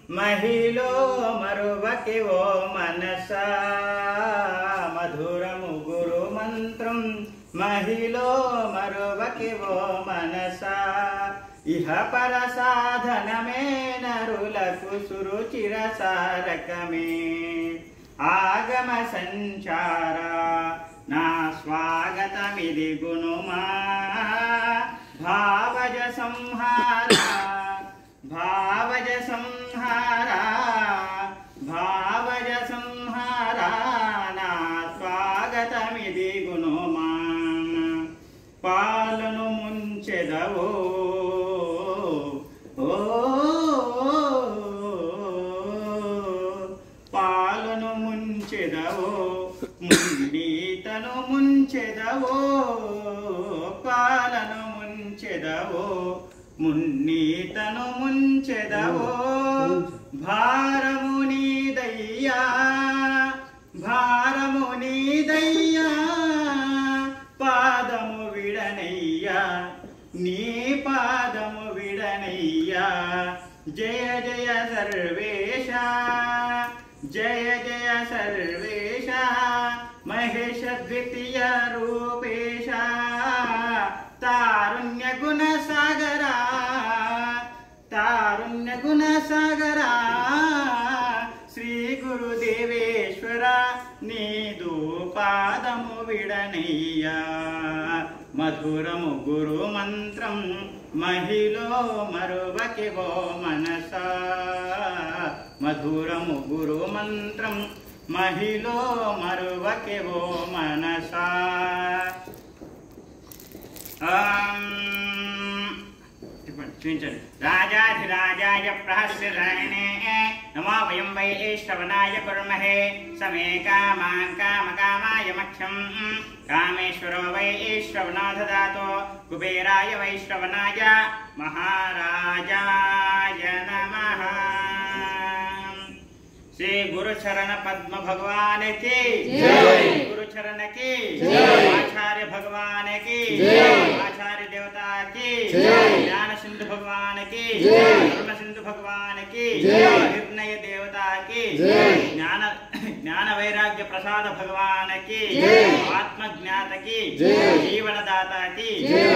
महिलो मरुवके वो मनसा मधुरमु गुरु मंत्रम महिलो मरुवके वो मनसा इह पर साधन में नरुలకు सुरुचिर सारकमे आगम संचार ना स्वागतमिदि गुणुमा भावज संहारा भावज संहारा भावज संहारा ना स्वागतमिदि गुणुमा पालनु मुंచెదవో పాలను ముంచెదవో మున్నీతను ముంచెదవో పాలను ముంచెదవో మున్నీతను ముంచెదవో భారము నీదయ్యా భారము నీదయ్యా పాదము విడనయ్యా నీ పాదము విడనయ్యా జయ జయ సర్వేశ जय जय सर्वेश महेश द्वितीय रूपेश तारुण्य गुण सागरा तारुण्य गुण सागरा श्री गुरुदेवेश्वर नीदु पादमु विडनయ్యా मधुरमु गुरु मंत्रम महिलो मरुवके वो मनसा मधुरमु गुरु मंत्रम महिलो मरुवके वो मनसा राजाधिराजाय प्रहस्यरायणे नमो वयं वैश्रवणाय कुर्महे समे कामां कामकामाय मख्यं कामेश्वरो वैश्रवणो ददातु कुबेराय वैश्रवणाय महाराजाय नमः। श्री गुरुचरण पद्म भगवान की जय। गुरुचरण की जय। आचार्य भगवान की जय। आचार्य देवता की जय। ज्ञान सिंधु भगवान की जय। धर्म सिंधु भगवान की जय। निर्णय देवता की जय। ज्ञान वैराग्य प्रसाद भगवान की जय। आत्मज्ञात की जय। जीवनदाता की जय।